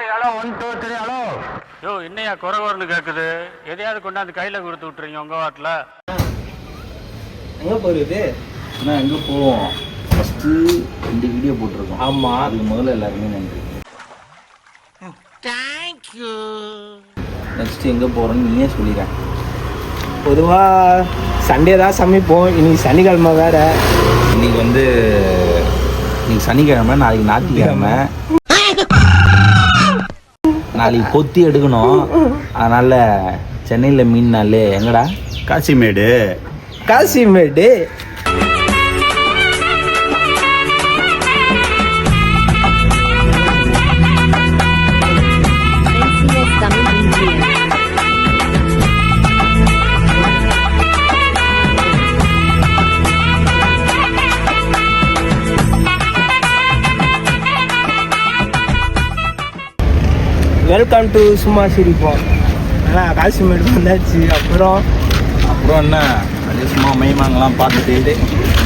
Hello 1 2 3 hello. யோ என்னையா குறவர்னு கேட்குது? எதையாவது கொண்டாந்து கையில் கொடுத்து விட்டுறீங்க உங்கள் வாட்டில். எங்கே போகிறது? நான் எங்கே போவோம்? ஃபஸ்ட்டு 2 வீடியோ போட்டிருக்கோம். ஆமாம், அதுக்கு முதல்ல எல்லாருமே நன்றி. தேங்க்யூ. நெக்ஸ்ட்டு எங்கே போகிறோன்னு நீயே சொல்லிடுறேன். பொதுவாக சண்டே தான் சமைப்போம். இன்னைக்கு சனிக்கிழமை வேறு. இன்னைக்கு சனிக்கிழமை, நாளைக்கு ஞாயிற்றுக்கிழமை, நாளைக்கு பொத்தி எடுக்கணும். அதனால் சென்னையில் மீன் நாள் எங்கடா? காசிமேடு. வெல்கம் டு சும்மா சிரிப்போம். ஆனால் காசிமேடு வந்தாச்சு. அப்புறம் என்ன, அது சும்மா மைமாங்கெல்லாம் பார்த்துட்டு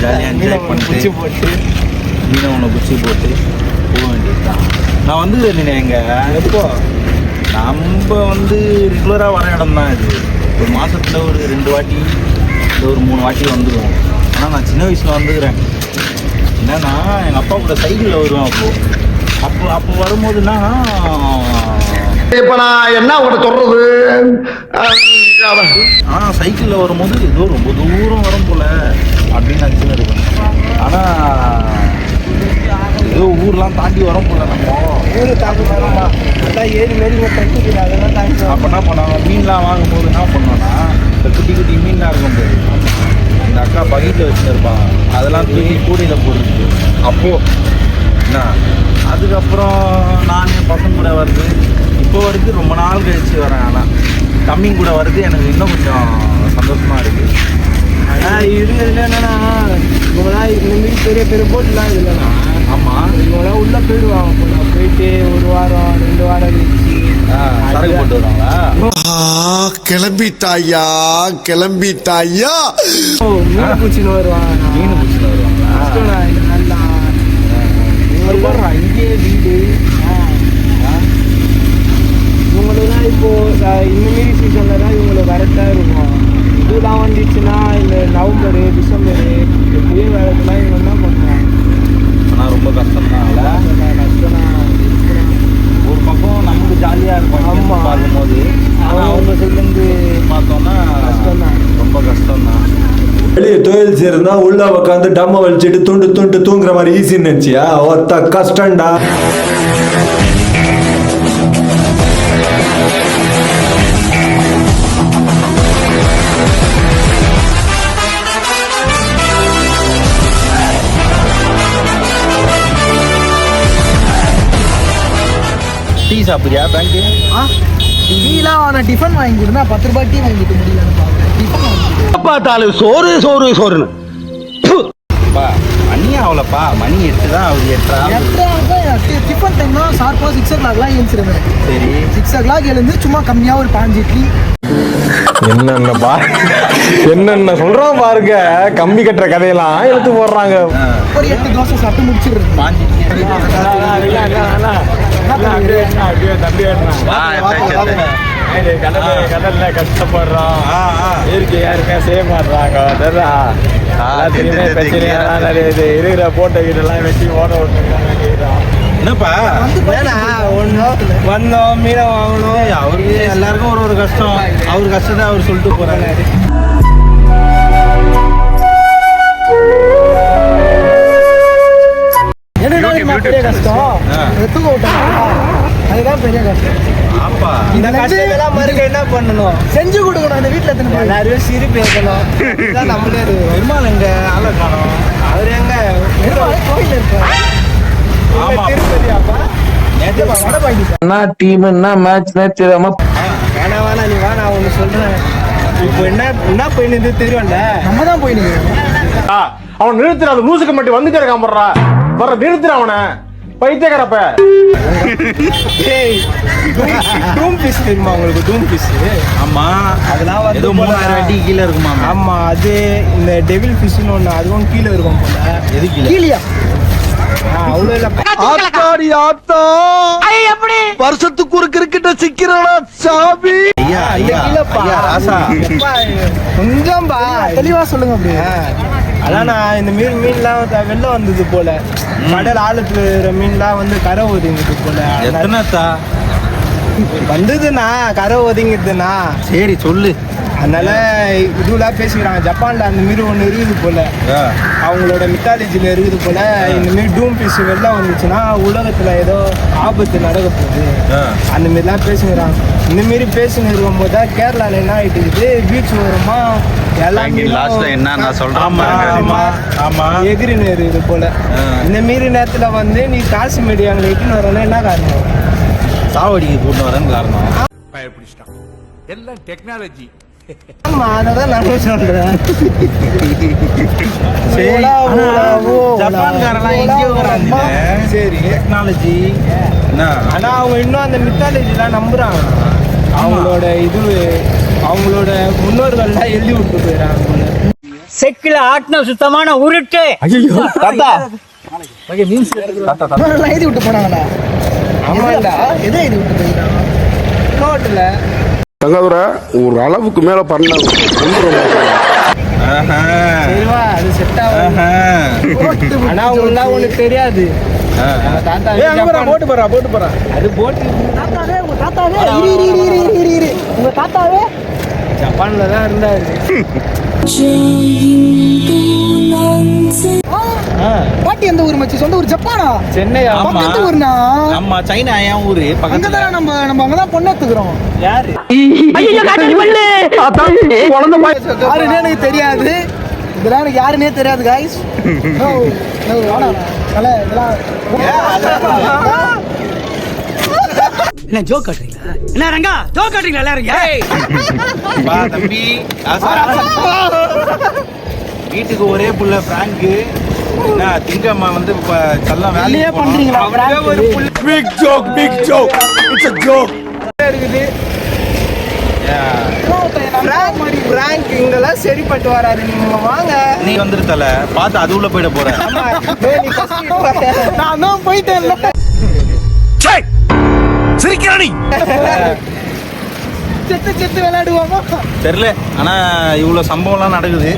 ஜாலியாக என்ஜாய் குச்சி பண்ணிட்டு போட்டு மீனை ஒன்று குச்சி போட்டு போக வேண்டியது தான். நான் வந்து எங்கள் எப்போ நம்ம ரெகுலராக வர இடம் தான் இது. ஒரு மாதத்தில் ஒரு 2 வாட்டி இல்லை ஒரு 3 வாட்டி வந்துடுவோம். ஆனால் நான் சின்ன வயசில் வந்துக்கிறேன். என்னன்னா எங்கள் அப்பா கூட சைக்கிளில் வருவேன். அப்போ வரும்போதுன்னா இப்ப நான் என்ன உங்கள்கிட்ட சொல்றது? சைக்கிளில் வரும்போது ஏதோ ரொம்ப தூரம் வரும் போல அப்படின்னு நினச்சின்னு இருக்கேன். ஆனால் ஏதோ ஊர்லாம் தாண்டி வரோம் போல. நம்ம ஊர் தாண்டி வரோம்மா. அதான் ஏறி மாரி தண்ணிக்குது, அதெல்லாம் தாண்டி. அப்போ என்ன பண்ணாங்க, மீன்லாம் வாங்கும்போது என்ன பண்ணோன்னா இந்த குட்டி குட்டி மீன்லாம் இருக்கும்போது இந்த அக்கா பக்கெட்டில் வச்சுன்னு இருப்பாங்க. அதெல்லாம் தூக்கி கூடையில் போடுறது. அப்போது என்ன, அதுக்கப்புறம் நானே பசங்க கூட வருது. இப்போ வரைக்கும் ரொம்ப நாள் கழிச்சு வரேன். ஆனால் தம்பிங்க கூட வருது எனக்கு இன்னும் கொஞ்சம் சந்தோஷமாக இருக்குது. ஆனால் இருக்கிறதுல என்னன்னா, இவங்களாம் இந்த மாரி பெரிய பெரிய போட்டுலாம் இல்லைண்ணா. ஆமாம், இவங்களாம் உள்ளே போயிடுவாங்க போல. போயிட்டு 1 வாரம் 2 வாரம் கழிச்சு சரக்கு போட்டு வருவாங்களா? கிளம்பிட்டாயா. மீன் பூச்சின்னு வருவாங்க. மீன் பிடிச்சிட்டு வருவாங்களா? நல்லா இங்கேயே வீடு. இவங்களுக்குலாம் இப்போது இந்த மாரி சீசனில் தான் இவங்களுக்கு கரெக்டாக இருக்கும். இதுதான் வந்துச்சுன்னா இந்த நவம்பரு டிசம்பரு எப்படியே வேலைக்குலாம் இவங்க என்ன பண்ணுறாங்க. ஆனால் ரொம்ப கஷ்டம்தான். கஷ்டம். ஒரு பக்கம் நமக்கு ஜாலியாக இருக்கும் ஆமா. பார்க்கும்போது. ஆனால் அவங்க சைட்லேருந்து பார்த்தோன்னா கஷ்டம்தான், ரொம்ப கஷ்டம்தான். வெளியே தொழில் செய்யறதுனா உள்ள உட்காந்து டம்ம வலிச்சுட்டு துண்டு தூங்குற மாதிரி ஈஸின்னு நினைச்சியா? ஒருத்த கஷ்டம்டா. டீ சாப்பிட்றியா? பேங்க்கு டீலாம் ஆனால் டிஃபன் வாங்கி கொடுத்தா 10 ரூபாய் டீ வாங்கிட்டு முடியலன்னு பார்க்குறேன். டிஃபன் வாங்கி பார்த்தாலும் சோறுன்னு. பா மணி ஆகலப்பா, மணி 8 தான் ஆகுது. 8 டிஃபன் டைம்னா ஷார்ப்பாக 6 o'clock எழுந்துருவேன். சரி, 6 o'clock எழுந்து சும்மா கம்மியாக ஒரு 5 இட்லி. என்னென்ன சொல்றோம் பாருங்க. கம்பி கட்டுற கதையெல்லாம் எடுத்து போடுறாங்க. ஒரு 8 தோசை சாப்பிட்டு முடிச்சிடுறது. கடல்ல கஷ்டப்படுறோம். இயற்கை யாருமே செய்ய மாட்டாங்க. இருக்கிற போட்டோ கிட்டெல்லாம் வெட்டி ஓட விட்டுருக்காங்க. என்னப்பா வந்தோம் மீனை வாங்கணும். அவருக்கு எல்லாருக்கும் ஒரு கஷ்டம். அவர் கஷ்டத்தை அவர் சொல்லிட்டு போறாரு. என்ன பெரிய கஷ்டம்? தூக்க விட்டாங்க, அதுதான் பெரிய கஷ்டம். ஆப்பா, இந்த கஷ்டத்தெல்லாம் மறுக்க என்ன பண்ணணும்? செஞ்சு கொடுக்கணும். அந்த வீட்டில் எத்தனை எல்லாரும் சிரிப்பு ஏற்கணும். இதுதான் நம்மளே பெருமாள் எங்க ஆளை காணும். அவர் எங்க கோயில் இருப்பார். ஆமா, திருப்பதியாப்பா வேணா நீ வா, நான் ஒன்று சொல்றேன். இப்போ என்ன போயின்னு தெரியும்ல, நம்ம தான் போயின்னு. அவன் நிறுத்துற, அது லூசுக்கு மட்டும் வந்துட்டே இருக்கான். வர நிறுத்துற அவனை, பைத்தியக்காரப்ப. டூம் ஃபிஷ் தெரியுமா உங்களுக்கு? டூம் ஃபிஷ். ஆமா, அதெல்லாம் வந்து 3000 அடி கீழே இருக்குமா? ஆமா, அது இந்த டெவில் ஃபிஷ்னு ஒன்று, அதுவும் கீழே இருக்கும் போல. எது கீழே அவ்வளோ இல்லை. ஆத்தாடி ஆத்தா வருஷத்துக்கு ஒரு கிரிக்கெட்ட சிக்கிறடா சாமி. ஐயா ஐயா இல்லப்பா. ஐயா ராசா எப்பா, கொஞ்சம்பா தெளிவா சொல்லுங்க அப்படி. அதான் நான் இந்த மீன்லாம் வெளில வந்தது போல, கடல் ஆழத்துல இருக்கிற மீன்லாம் வந்து கரை ஒதுங்குது போல. எத்தனைத்தா வந்ததுண்ணா, கரை ஒதுங்குதுண்ணா. சரி சொல்லு. அதனால இதுலாம் பேசிக்கிறாங்க. ஜப்பான்ல அந்த மாரி ஒன்று இருக்குது போல, அவங்களோட மித்தாலஜியில் இருக்குது போல. இந்த மாரி டூம் பீஸ் வெளில வந்துச்சுன்னா உலகத்தில் ஏதோ ஆபத்து நடக்க போகுது, அந்த மாரிலாம் பேசுகிறாங்க. இந்த மாரி பேசின்னு இருக்கும் போது தான் கேரளாவில் என்ன ஆகிட்டு இருக்குது, பீச் ஓரமா எல்லாமே எகிரின்னு இருக்குது போல. இந்த மாரி நேரத்தில் வந்து நீ காசு மீடியாங்களை எட்டுன்னு வரணும், என்ன காரணம்? சாவடிக்கு கூட்டு வரேன்னு காரணம். எல்லாம் டெக்னாலஜி. ஆமா, அதான் நானும் சொல்றேன். சரி, ஜப்பான்காரெல்லாம் எங்கேயோ வராங்க. சரி, டெக்னாலஜி என்ன? ஆனா அவங்க இன்னும் அந்த மித்தாலஜிலாம் நம்புறாங்க. அவங்களோட இது, அவங்களோட முன்னோர்கள்லாம் எழுதி விட்டு போயிடறாங்க. செக்கில ஆட்டின சுத்தமான உருட்டு. தாத்தா எழுதி விட்டு போனாங்களா? ஆமாண்டா, எதை எழுதி விட்டு போயிட்டாங்க? நோட்டுல தங்காதுரை ஒரு அளவுக்கு மேல பண்ண சரிவா, அது செட் ஆகும். ஆனா அவங்களுக்குலாம் ஒண்ணு தெரியாது. போட்டு போறா அது போட்டு உங்க தாத்தாவே ஜப்பான்ல தான் இருந்தாரு. பாட்டி எந்த ஊர் மச்சி? சொந்த ஊர் ஜப்பானா? சென்னை. எந்த ஊர்னா? நம்ம சைனா ஏன் ஊரு பக்கத்துல. அங்கதான் நம்ம அங்கதான் பொண்ணு எடுத்துக்கிறோம். யாரு? யாருன்னே எனக்கு தெரியாது. இதெல்லாம் எனக்கு யாருன்னே தெரியாது காய்ஸ். என்ன ஜோக் காட்டுறீங்களா? என்ன ரங்கா ஜோக் காட்டுறீங்களா எல்லாரும்? வா தம்பி வீட்டுக்கு ஒரே புள்ள பிராங்கு. என்ன திங்கம்மா வந்து செல்லம் வேலையே பண்றீங்களா? Big joke it's a joke. இருக்குது பிராங்க் இங்கெல்லாம் சரிப்பட்டு வராது. நீங்க வாங்க. நீ வந்துருத்தல பார்த்து அது உள்ள போயிட போற. ஆமா, டேய், நீ கஷ்டிட்டு வர. நான் தான் போயிட்டேன். சிரிக்கிறானி செத்து விளையாடுவாங்க. தெரியல. ஆனா இவ்வளவு சம்பவம்லாம் நடக்குது,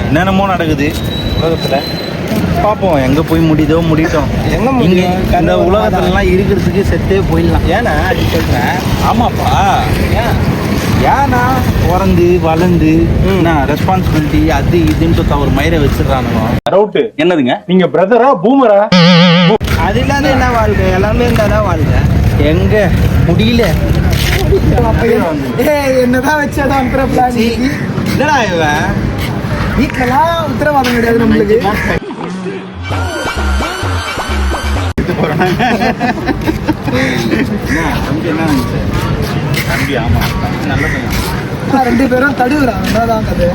என்னென்னமோ நடக்குது உலகத்துல. பார்ப்போம் எங்க போய் முடியட்டும். எங்க இங்க முடியும்? இந்த உலகத்துல எல்லாம் இருக்கிறதுக்கு செத்தே போயிடலாம். ஏன்னா அது சொல்றேன். ஆமாப்பா. ஏன்னா பிறந்து வளர்ந்து ரெஸ்பான்சிபிலிட்டி அது இதுன்னு ஒரு மயிரை வச்சிடறானுங்க. டவுட் என்னதுங்க? நீங்க பிரதரா பூமரா? அது இல்லாத என்ன வாழ்க்கை? எல்லாமே இருந்தாதான் வாழ்க்கை. எங்க முடியல. என்னதான் வச்சாதான் அனுப்புற பிளான். என்னடா இவன் வீட்டுலலாம் உத்தரவாதம் கிடையாது நம்மளுக்கு. தம்பி என்ன நினைச்ச? தம்பி ஆமா நல்ல பையன். 2 பேரும் தடுவுறாங்க. என்னதான் அது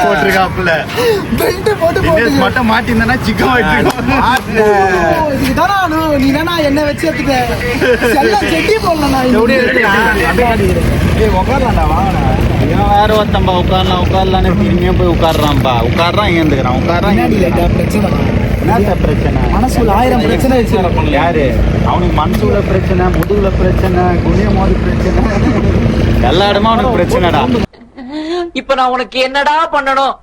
போட்டிருக்காப்புல பெல்ட் போட்டு மட்டும் மாட்டிருந்தா சிக்கன் இதுதானா நீ தானா என்ன வச்சு எடுத்துட்ட? எல்லாம் செட்டி போடலாம். உட்காரலாம்டா, வாங்கடா. வேற ஒருத்தம்பா உட்காரலான்னு திரும்பியும் போய் உட்கார்றான் ஏந்துக்கிறான். என்ன பிரச்சனை? மனசுல 1000 பிரச்சனை வச்சு. யாரு? அவனுக்கு மனசுல பிரச்சனை, முதுகுல பிரச்சனை, குனியும் போது பிரச்சனை, எல்லா இடமும் அவனுக்கு பிரச்சனைடா. இப்ப நான் உனக்கு என்னடா பண்ணணும்?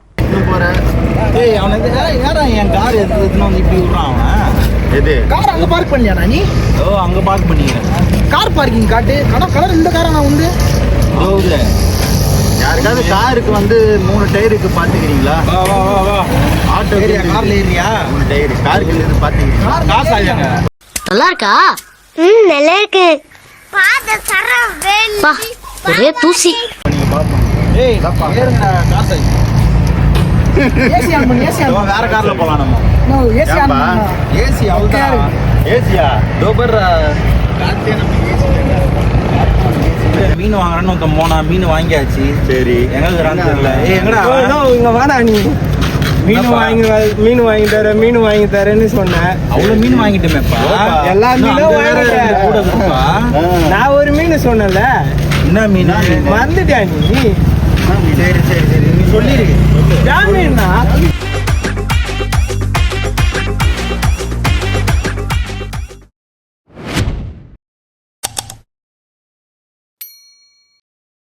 ஏய் அவனுக்கு யாரா என் கார் எடுத்துன்னு வந்து இப்படி விடுறான் அவன். எது? கார் அங்க பார்க் பண்ணியாடா நீ? ஓ அங்க பார்க் பண்ணிக்கிறேன். கார் பார்க்கிங் காட்டு. கலர் இந்த காரை நான் உண்டு. இல்ல யாருக்காவது காருக்கு வந்து 3 டயருக்கு பாத்துக்கிறீங்களா? வா ஆட்டோ கார்ல ஏறியா? 3 டயர் காருக்கு இருந்து பாத்துக்கிறீங்களா? காசு ஆயாங்க. நல்லா இருக்கா? நல்லா இருக்கு. பாத சரவேலி ஒரே தூசி. நீங்க பாப்போம். ஏய் ஏறுங்க காசு. ஏசி ஆன் பண்ணு. AC on. வேற கார்ல போலாம் நம்ம. நோ ஏசி ஆன் பண்ணு. ஏசி அவுட்டா? ஏசியா? டோபர் காத்தே நம்ம ஏசி. மீன் வாங்குறேன்னு ஒருத்தன் போனா மீன் வாங்கியாச்சு. சரி எங்க இருக்கிறான்னு தெரியல. ஏய் எங்கடா இங்க வாடா நீ. மீன் வாங்கி தரேன்னு சொன்னேன். அவ்வளவு மீன் வாங்கிட்டேமேப்பா. எல்லா மீனும் வாங்கிட்டேன். கூட இருக்குப்பா. நான் ஒரு மீன் சொன்னல, என்ன மீன்? மறந்துட்டியா நீ? சரி சரி சரி, நீ